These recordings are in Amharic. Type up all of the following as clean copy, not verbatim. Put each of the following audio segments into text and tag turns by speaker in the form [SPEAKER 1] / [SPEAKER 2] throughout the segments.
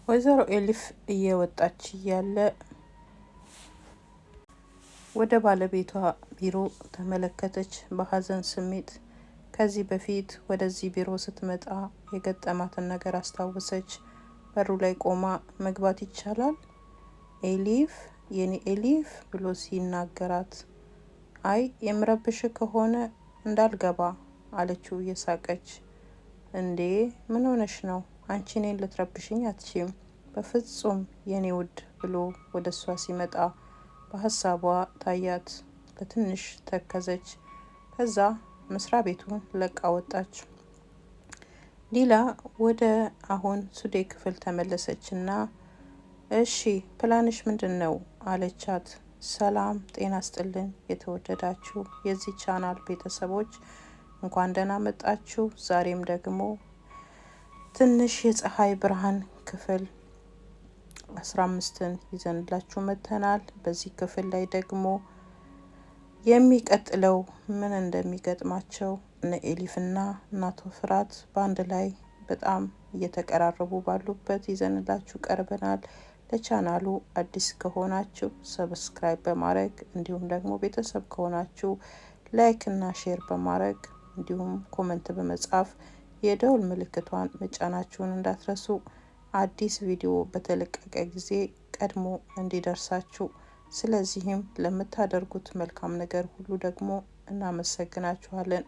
[SPEAKER 1] ወይዘሮ ኤሊፍ እየወጣች እያለ ወደ ባለቤቷ ቢሮ ተመለከተች በሀዘን ስሜት። ከዚህ በፊት ወደዚህ ቢሮ ስትመጣ የገጠማትን ነገር አስታወሰች። በሩ ላይ ቆማ መግባት ይቻላል? ኤሊፍ፣ የኔ ኤሊፍ ብሎ ሲናገራት፣ አይ የምረብሽ ከሆነ እንዳልገባ አለችው እየሳቀች። እንዴ ምን ሆነሽ ነው? አንቺ እኔን ልትረብሽኝ አትችም። በፍጹም የኔ ውድ ብሎ ወደ እሷ ሲመጣ በሀሳቧ ታያት። ለትንሽ ተከዘች። ከዛ መስሪያ ቤቱን ለቃ ወጣች። ዲላ ወደ አሁን ሱዴ ክፍል ተመለሰችና እሺ ፕላንሽ ምንድን ነው አለቻት። ሰላም ጤና ስጥልን የተወደዳችሁ የዚህ ቻናል ቤተሰቦች እንኳን ደህና መጣችሁ። ዛሬም ደግሞ ትንሽ የፀሐይ ብርሃን ክፍል 15ን ይዘንላችሁ መጥተናል። በዚህ ክፍል ላይ ደግሞ የሚቀጥለው ምን እንደሚገጥማቸው እነ ኤሊፍና እናቶ ፍራት በአንድ ላይ በጣም እየተቀራረቡ ባሉበት ይዘንላችሁ ቀርበናል። ለቻናሉ አዲስ ከሆናችሁ ሰብስክራይብ በማድረግ እንዲሁም ደግሞ ቤተሰብ ከሆናችሁ ላይክ እና ሼር በማድረግ እንዲሁም ኮመንት በመጻፍ የደውል ምልክቷን መጫናችሁን እንዳትረሱ። አዲስ ቪዲዮ በተለቀቀ ጊዜ ቀድሞ እንዲደርሳችሁ። ስለዚህም ለምታደርጉት መልካም ነገር ሁሉ ደግሞ እናመሰግናችኋለን።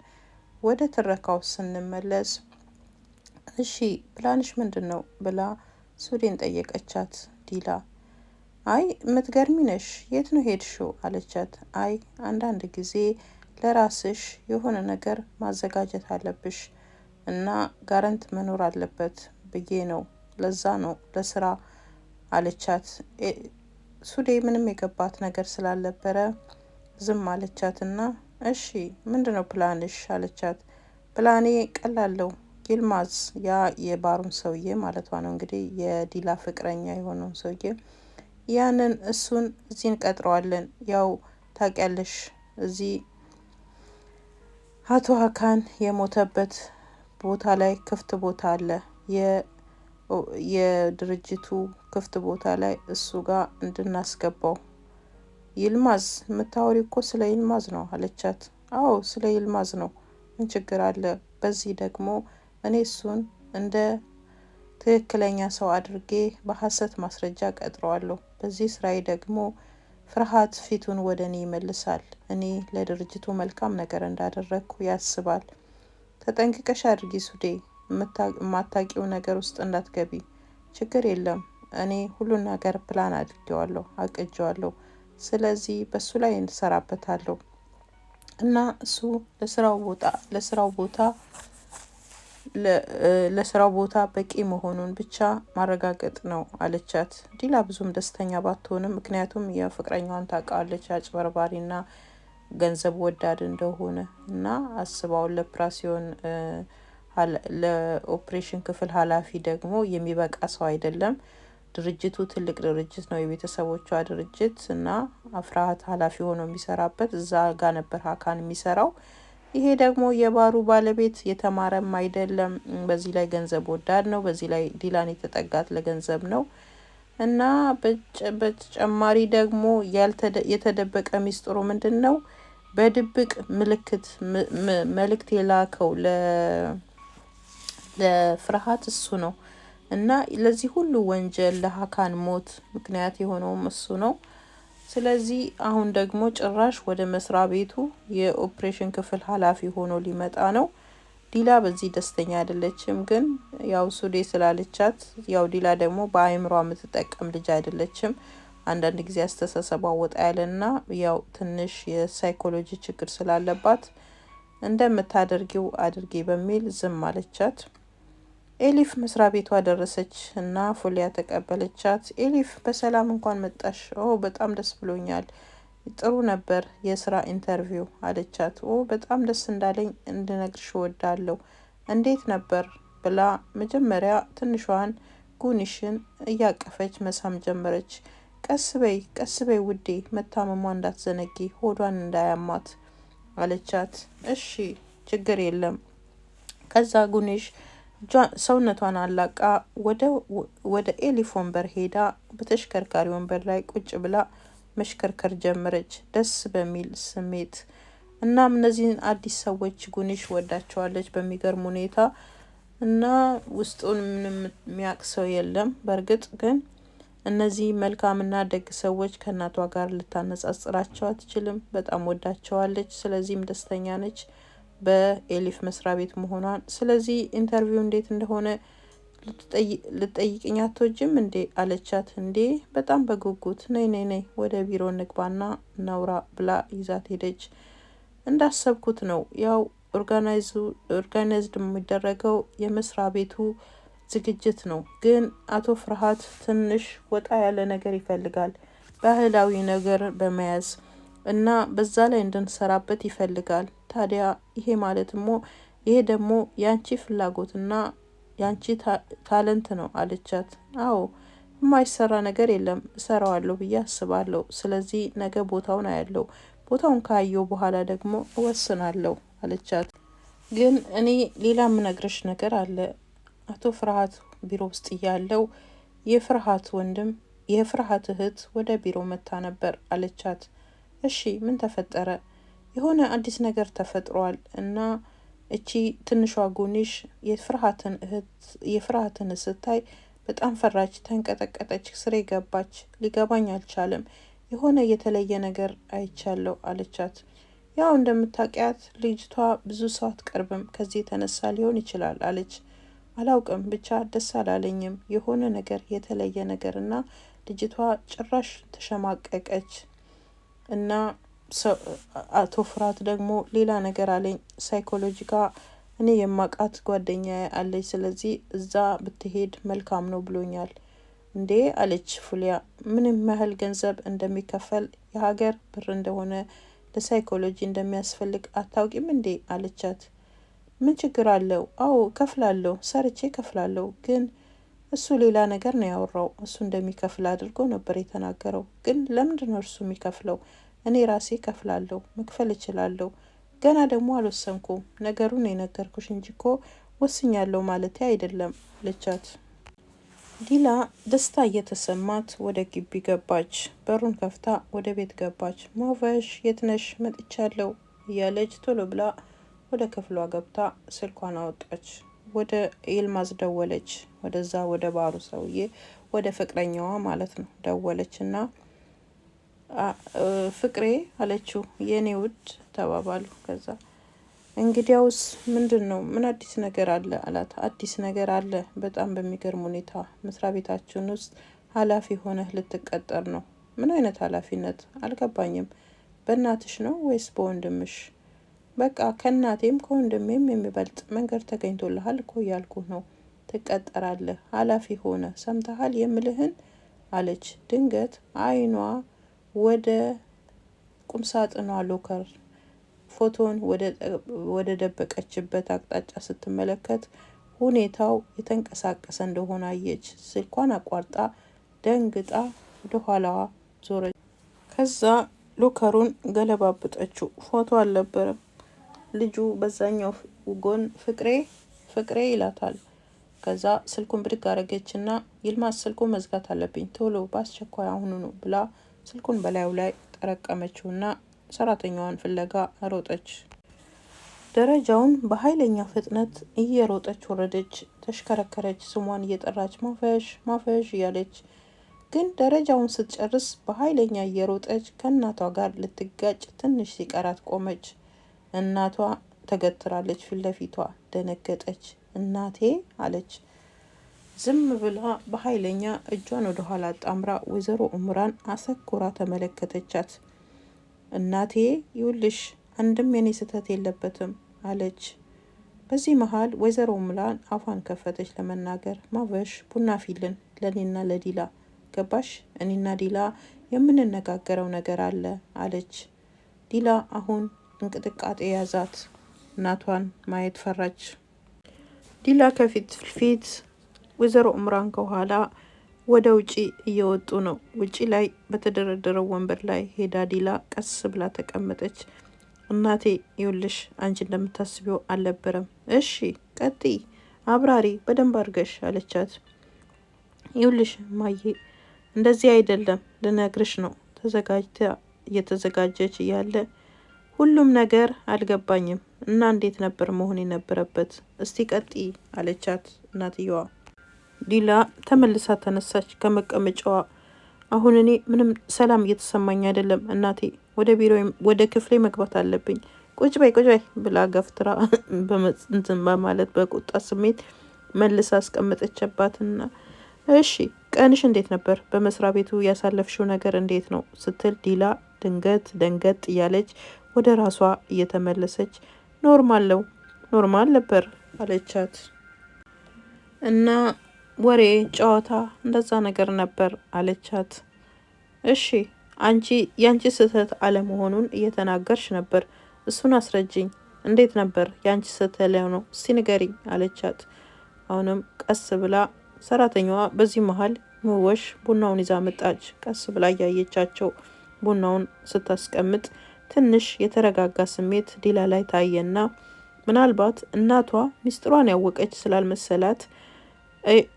[SPEAKER 1] ወደ ትረካው ስንመለስ እሺ ፕላንሽ ምንድን ነው ብላ ሱዴን ጠየቀቻት። ዲላ አይ የምትገርሚ ነሽ፣ የት ነው ሄድሽው አለቻት። አይ አንዳንድ ጊዜ ለራስሽ የሆነ ነገር ማዘጋጀት አለብሽ እና ጋረንት መኖር አለበት ብዬ ነው፣ ለዛ ነው ለስራ አለቻት። ሱዴ ምንም የገባት ነገር ስላልነበረ ዝም አለቻትና እሺ ምንድነው ፕላንሽ አለቻት። ፕላኔ ቀላለው ይልማዝ፣ ያ የባሩን ሰውዬ ማለቷ ነው እንግዲህ የዲላ ፍቅረኛ የሆነውን ሰውዬ፣ ያንን እሱን እዚህ እንቀጥረዋለን። ያው ታውቂያለሽ እዚህ አቶ ሀካን የሞተበት ቦታ ላይ ክፍት ቦታ አለ፣ የድርጅቱ ክፍት ቦታ ላይ እሱ ጋር እንድናስገባው። ይልማዝ የምታወሪ እኮ ስለ ይልማዝ ነው አለቻት። አዎ ስለ ይልማዝ ነው፣ ምን ችግር አለ? በዚህ ደግሞ እኔ እሱን እንደ ትክክለኛ ሰው አድርጌ በሀሰት ማስረጃ ቀጥረዋለሁ። በዚህ ስራዬ ደግሞ ፍርሃት ፊቱን ወደ እኔ ይመልሳል። እኔ ለድርጅቱ መልካም ነገር እንዳደረግኩ ያስባል። ተጠንቅቀሽ አድርጊ ሱዴ፣ የማታውቂው ነገር ውስጥ እንዳትገቢ። ችግር የለም፣ እኔ ሁሉን ነገር ፕላን አድርጌዋለሁ፣ አቅጀዋለሁ። ስለዚህ በሱ ላይ እንሰራበታለሁ እና እሱ ለስራው ቦታ በቂ መሆኑን ብቻ ማረጋገጥ ነው አለቻት። ዲላ ብዙም ደስተኛ ባትሆንም ምክንያቱም የፍቅረኛዋን ታውቃለች አጭበርባሪና ገንዘብ ወዳድ እንደሆነ እና አስባውን ለኦፕሬሽን ክፍል ኃላፊ ደግሞ የሚበቃ ሰው አይደለም። ድርጅቱ ትልቅ ድርጅት ነው፣ የቤተሰቦቿ ድርጅት እና ፍርሃት ኃላፊ ሆኖ የሚሰራበት እዛ ጋር ነበር ሀካን የሚሰራው። ይሄ ደግሞ የባሩ ባለቤት የተማረም አይደለም፣ በዚህ ላይ ገንዘብ ወዳድ ነው። በዚህ ላይ ዲላን የተጠጋት ለገንዘብ ነው እና በተጨማሪ ደግሞ የተደበቀ ሚስጥሩ ምንድን ነው? በድብቅ መልእክት የላከው ለፍርሃት እሱ ነው እና ለዚህ ሁሉ ወንጀል ለሀካን ሞት ምክንያት የሆነውም እሱ ነው። ስለዚህ አሁን ደግሞ ጭራሽ ወደ መስሪያ ቤቱ የኦፕሬሽን ክፍል ኃላፊ ሆኖ ሊመጣ ነው። ዲላ በዚህ ደስተኛ አይደለችም፣ ግን ያው ሱዴ ስላለቻት፣ ያው ዲላ ደግሞ በአይምሯ የምትጠቀም ልጅ አይደለችም። አንዳንድ ጊዜ አስተሳሰቧ ወጣ ያለና ያው ትንሽ የሳይኮሎጂ ችግር ስላለባት እንደምታደርጊው አድርጌ በሚል ዝም አለቻት። ኤሊፍ መስሪያ ቤቷ ደረሰች እና ፎሊያ ተቀበለቻት። ኤሊፍ በሰላም እንኳን መጣሽ። በጣም ደስ ብሎኛል፣ ጥሩ ነበር የስራ ኢንተርቪው አለቻት። በጣም ደስ እንዳለኝ እንድነግርሽ እወዳለሁ። እንዴት ነበር ብላ መጀመሪያ ትንሿን ጉንሽን እያቀፈች መሳም ጀመረች። ቀስ በይ ውዴ፣ መታመሟ እንዳትዘነጊ፣ ሆዷን እንዳያማት አለቻት። እሺ ችግር የለም። ከዛ ጉንሽ ሰውነቷን አላቃ ወደ ኤሊፍ ወንበር ሄዳ በተሽከርካሪ ወንበር ላይ ቁጭ ብላ መሽከርከር ጀመረች ደስ በሚል ስሜት። እናም እነዚህን አዲስ ሰዎች ጉንሽ ወዳቸዋለች በሚገርም ሁኔታ እና ውስጡን ምንም የሚያውቅ ሰው የለም። በእርግጥ ግን እነዚህ መልካምና ደግ ሰዎች ከእናቷ ጋር ልታነጻጽራቸው አትችልም። በጣም ወዳቸዋለች። ስለዚህም ደስተኛ ነች በኤሊፍ መስሪያ ቤት መሆኗን። ስለዚህ ኢንተርቪው እንዴት እንደሆነ ልትጠይቅኝ አትወጂም እንዴ አለቻት። እንዴ በጣም በጉጉት ነይ ነይ ነይ ወደ ቢሮ ንግባና ነውራ ብላ ይዛት ሄደች። እንዳሰብኩት ነው ያው ኦርጋናይዝድ የሚደረገው የመስሪያ ቤቱ ዝግጅት ነው። ግን አቶ ፍርሃት ትንሽ ወጣ ያለ ነገር ይፈልጋል። ባህላዊ ነገር በመያዝ እና በዛ ላይ እንድንሰራበት ይፈልጋል። ታዲያ ይሄ ደግሞ ያንቺ ፍላጎትና ያንቺ ታለንት ነው አለቻት። አዎ የማይሰራ ነገር የለም እሰራዋለሁ ብዬ አስባለሁ። ስለዚህ ነገ ቦታውን አያለሁ። ቦታውን ካየው በኋላ ደግሞ እወስናለሁ አለቻት። ግን እኔ ሌላ የምነግርሽ ነገር አለ። አቶ ፍርሃት ቢሮ ውስጥ እያለው የፍርሃት እህት ወደ ቢሮ መታ ነበር አለቻት። እሺ ምን ተፈጠረ? የሆነ አዲስ ነገር ተፈጥሯል እና እቺ ትንሿ ጉንሽ የፍርሃትን ስታይ በጣም ፈራች፣ ተንቀጠቀጠች፣ ስሬ ገባች። ሊገባኝ አልቻለም። የሆነ የተለየ ነገር አይቻለሁ አለቻት። ያው እንደምታውቂያት ልጅቷ ብዙ ሰው አትቀርብም፣ ከዚህ የተነሳ ሊሆን ይችላል አለች። አላውቅም ብቻ ደስ አላለኝም። የሆነ ነገር የተለየ ነገር እና ልጅቷ ጭራሽ ተሸማቀቀች እና አቶ ፍርሃት ደግሞ ሌላ ነገር አለኝ። ሳይኮሎጂካ እኔ የማቃት ጓደኛ አለች። ስለዚህ እዛ ብትሄድ መልካም ነው ብሎኛል። እንዴ አለች ፉሊያ። ምንም ያህል ገንዘብ እንደሚከፈል የሀገር ብር እንደሆነ ለሳይኮሎጂ እንደሚያስፈልግ አታውቂም እንዴ አለቻት። ምን ችግር አለው? አዎ ከፍላለሁ፣ ሰርቼ ከፍላለሁ። ግን እሱ ሌላ ነገር ነው ያወራው። እሱ እንደሚከፍል አድርጎ ነበር የተናገረው። ግን ለምንድነው እርሱ የሚከፍለው? እኔ ራሴ ከፍላለሁ፣ መክፈል እችላለሁ። ገና ደግሞ አልወሰንኩም። ነገሩን የነገርኩሽ እንጂ እኮ ወስኛለሁ ማለቴ አይደለም አለቻት። ዲላ ደስታ እየተሰማት ወደ ግቢ ገባች። በሩን ከፍታ ወደ ቤት ገባች። ማቨሽ የትነሽ? መጥቻለሁ እያለች ቶሎ ብላ ወደ ክፍሏ ገብታ ስልኳን አወጣች። ወደ ይልማዝ ደወለች። ወደዛ ወደ ባሩ ሰውዬ ወደ ፍቅረኛዋ ማለት ነው ደወለች እና ፍቅሬ አለችው። የኔ ውድ ተባባሉ። ከዛ እንግዲያውስ ምንድነው? ምን አዲስ ነገር አለ አላት። አዲስ ነገር አለ። በጣም በሚገርም ሁኔታ መስሪያ ቤታችን ውስጥ ኃላፊ ሆነህ ልትቀጠር ነው። ምን አይነት ኃላፊነት? አልገባኝም። በእናትሽ ነው ወይስ በወንድምሽ? በቃ ከእናቴም ከወንድሜም የሚበልጥ መንገድ ተገኝቶልሃል እኮ እያልኩህ ነው። ትቀጠራለህ ኃላፊ ሆነ ሰምተሃል የምልህን አለች። ድንገት አይኗ ወደ ቁምሳጥኗ ሎከር ፎቶን ወደ ደበቀችበት አቅጣጫ ስትመለከት ሁኔታው የተንቀሳቀሰ እንደሆነ አየች። ስልኳን አቋርጣ ደንግጣ ወደ ኋላዋ ዞረች። ከዛ ሎከሩን ገለባበጠችው። ፎቶ አልነበረም። ልጁ በዛኛው ጎን ፍቅሬ ይላታል። ከዛ ስልኩን ብድግ አረገችና ይልማዝ ስልኩን መዝጋት አለብኝ ቶሎ በአስቸኳይ አሁኑኑ ብላ ስልኩን በላዩ ላይ ጠረቀመችውና ሰራተኛዋን ፍለጋ ሮጠች። ደረጃውን በኃይለኛ ፍጥነት እየሮጠች ወረደች። ተሽከረከረች። ስሟን እየጠራች ማፈሽ እያለች ግን ደረጃውን ስትጨርስ በኃይለኛ እየሮጠች ከእናቷ ጋር ልትጋጭ ትንሽ ሲቀራት ቆመች። እናቷ ተገትራለች ፊት ለፊቷ። ደነገጠች። እናቴ አለች። ዝም ብላ በኃይለኛ እጇን ወደ ኋላ አጣምራ ወይዘሮ ኡምራን አሰኩራ ተመለከተቻት። እናቴ ይውልሽ አንድም የኔ ስህተት የለበትም አለች። በዚህ መሃል ወይዘሮ ኡምራን አፏን ከፈተች ለመናገር። ማቨሽ ቡና ፊልን ለኔና ለዲላ ገባሽ? እኔና ዲላ የምንነጋገረው ነገር አለ አለች። ዲላ አሁን እንቅጥቃጤ ያዛት። እናቷን ማየት ፈራች። ዲላ ከፊት ወይዘሮ ኡምራን ከኋላ ወደ ውጪ እየወጡ ነው። ውጪ ላይ በተደረደረው ወንበር ላይ ሄዳ ዲላ ቀስ ብላ ተቀመጠች። እናቴ ይውልሽ አንቺ እንደምታስቢው አልነበረም። እሺ ቀጥይ አብራሪ በደንብ አድርገሽ አለቻት። ይኸውልሽ ማዬ እንደዚህ አይደለም ልነግርሽ ነው። ተዘጋጅታ እየተዘጋጀች እያለ ሁሉም ነገር አልገባኝም እና እንዴት ነበር መሆን የነበረበት? እስቲ ቀጥይ አለቻት እናትየዋ። ዲላ ተመልሳ ተነሳች ከመቀመጫዋ። አሁን እኔ ምንም ሰላም እየተሰማኝ አይደለም እናቴ፣ ወደ ቢሮ ወደ ክፍሌ መግባት አለብኝ። ቁጭ በይ ብላ ገፍትራ በመጽንትን በማለት በቁጣ ስሜት መልሳ አስቀመጠችባትና እሺ ቀንሽ እንዴት ነበር? በመስሪያ ቤቱ ያሳለፍሽው ነገር እንዴት ነው? ስትል ዲላ ደንገጥ እያለች ወደ ራሷ እየተመለሰች ኖርማል ነበር አለቻት። እና ወሬ ጨዋታ እንደዛ ነገር ነበር አለቻት። እሺ አንቺ ያንቺ ስህተት አለመሆኑን እየተናገርሽ ነበር፣ እሱን አስረጅኝ። እንዴት ነበር ያንቺ ስህተት ነው? እስቲ ንገሪኝ አለቻት። አሁንም ቀስ ብላ ሰራተኛዋ በዚህ መሀል መወሽ ቡናውን ይዛ መጣች። ቀስ ብላ እያየቻቸው ቡናውን ስታስቀምጥ ትንሽ የተረጋጋ ስሜት ዲላ ላይ ታየና ምናልባት እናቷ ሚስጥሯን ያወቀች ስላልመሰላት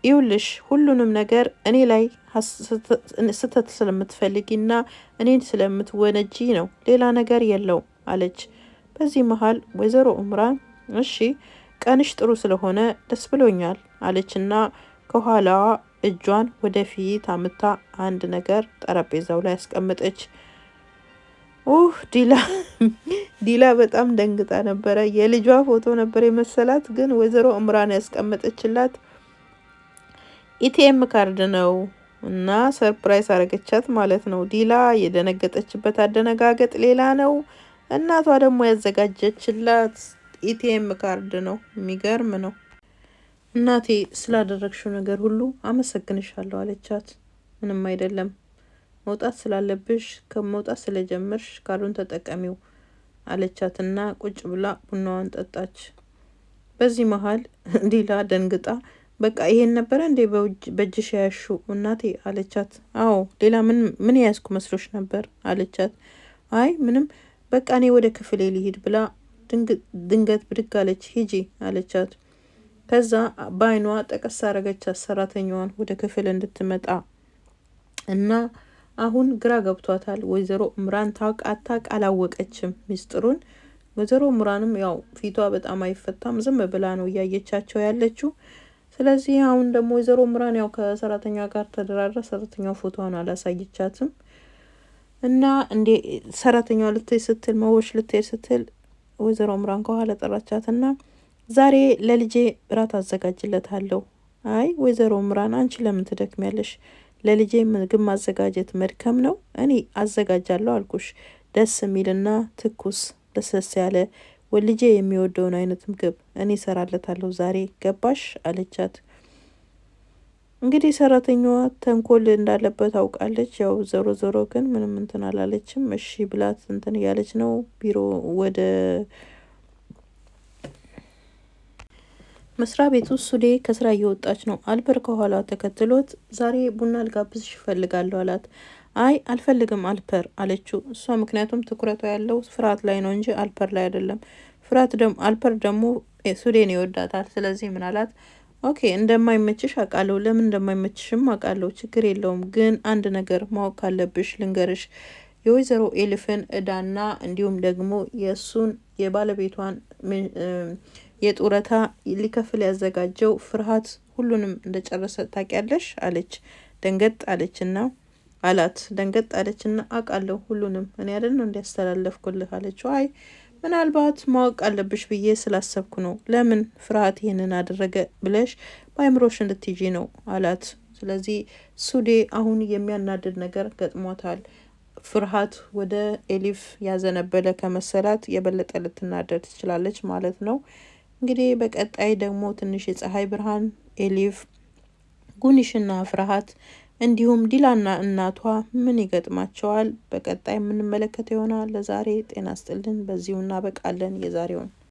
[SPEAKER 1] ይውልሽ ሁሉንም ነገር እኔ ላይ ስተት ስለምትፈልጊና እኔን ስለምትወነጂ ነው፣ ሌላ ነገር የለው አለች። በዚህ መሀል ወይዘሮ ኡምራን እሺ ቀንሽ ጥሩ ስለሆነ ደስ ብሎኛል አለችና ከኋላዋ እጇን ወደፊት አምታ አንድ ነገር ጠረጴዛው ላይ ያስቀመጠች። ዲላ በጣም ደንግጣ ነበረ። የልጇ ፎቶ ነበር የመሰላት፣ ግን ወይዘሮ ኡምራን ያስቀመጠችላት ኢቲኤም ካርድ ነው እና ሰርፕራይዝ አረገቻት ማለት ነው። ዲላ የደነገጠችበት አደነጋገጥ ሌላ ነው። እናቷ ደግሞ ያዘጋጀችላት ኢቲኤም ካርድ ነው። የሚገርም ነው። እናቴ ስላደረግሽው ነገር ሁሉ አመሰግንሻለሁ አለቻት። ምንም አይደለም፣ መውጣት ስላለብሽ ከመውጣት ስለጀመርሽ ካርዱን ተጠቀሚው አለቻትና ቁጭ ብላ ቡናዋን ጠጣች። በዚህ መሀል ዲላ ደንግጣ በቃ ይሄን ነበረ እንዴ በእጅሽ ያያሹ እናቴ አለቻት። አዎ ሌላ ምን ያዝኩ መስሎሽ ነበር አለቻት። አይ ምንም በቃ እኔ ወደ ክፍሌ ልሂድ ብላ ድንገት ብድግ አለች። ሂጂ አለቻት። ከዛ በአይኗ ጠቀስ አረገቻት ሰራተኛዋን ወደ ክፍል እንድትመጣ እና አሁን ግራ ገብቷታል። ወይዘሮ ኡምራን ታውቅ አላወቀችም ሚስጥሩን። ወይዘሮ ኡምራንም ያው ፊቷ በጣም አይፈታም፣ ዝም ብላ ነው እያየቻቸው ያለችው። ስለዚህ አሁን ደግሞ ወይዘሮ ኡምራን ያው ከሰራተኛ ጋር ተደራድራ ሰራተኛው ፎቶዋን አላሳየቻትም እና እንዴ ሰራተኛዋ ልትሄድ ስትል መወሽ ልትሄድ ስትል ወይዘሮ ኡምራን ከኋላ ጠራቻትና ዛሬ ለልጄ እራት አዘጋጅለታለሁ። አይ ወይዘሮ ኡምራን አንቺ ለምን ትደክሚያለሽ? ለልጄ ምግብ ማዘጋጀት መድከም ነው? እኔ አዘጋጃለሁ አልኩሽ። ደስ የሚልና ትኩስ ደስ ያለ ወልጄ የሚወደውን አይነት ምግብ እኔ ሰራለታለሁ ዛሬ ገባሽ አለቻት። እንግዲህ ሰራተኛዋ ተንኮል እንዳለበት አውቃለች። ያው ዞሮ ግን ምንም እንትን አላለችም። እሺ ብላት እንትን እያለች ነው። ቢሮ ወደ መስሪያ ቤቱ ሱዴ ከስራ እየወጣች ነው። አልበር ከኋላ ተከትሎት ዛሬ ቡና ልጋብዝሽ እፈልጋለሁ አላት። አይ አልፈልግም አልፐር አለችው። እሷ ምክንያቱም ትኩረቷ ያለው ፍርሃት ላይ ነው እንጂ አልፐር ላይ አይደለም። አልፐር ደግሞ ሱዴን ይወዳታል። ስለዚህ ምን አላት? ኦኬ እንደማይመችሽ አውቃለሁ፣ ለምን እንደማይመችሽም አውቃለሁ፣ ችግር የለውም። ግን አንድ ነገር ማወቅ ካለብሽ ልንገርሽ፣ የወይዘሮ ኤሊፍን እዳና እንዲሁም ደግሞ የእሱን የባለቤቷን የጡረታ ሊከፍል ያዘጋጀው ፍርሃት ሁሉንም እንደጨረሰ ታውቂያለሽ አለች። ደንገጥ አለችና አውቃለሁ ሁሉንም እኔ አይደል ነው እንዲያስተላለፍኩልህ አለችው። አይ ምናልባት ማወቅ አለብሽ ብዬ ስላሰብኩ ነው። ለምን ፍርሃት ይሄንን አደረገ ብለሽ በአይምሮሽ እንድትይጂ ነው አላት። ስለዚህ ሱዴ አሁን የሚያናድድ ነገር ገጥሟታል። ፍርሃት ወደ ኤሊፍ ያዘነበለ ከመሰላት የበለጠ ልትናደድ ትችላለች ማለት ነው። እንግዲህ በቀጣይ ደግሞ ትንሽ የፀሐይ ብርሃን ኤሊፍ፣ ጉኒሽና ፍርሃት እንዲሁም ዲላና እናቷ ምን ይገጥማቸዋል በቀጣይ የምንመለከተው ይሆናል። ለዛሬ ጤና ስጥልን፣ በዚሁ እናበቃለን የዛሬውን።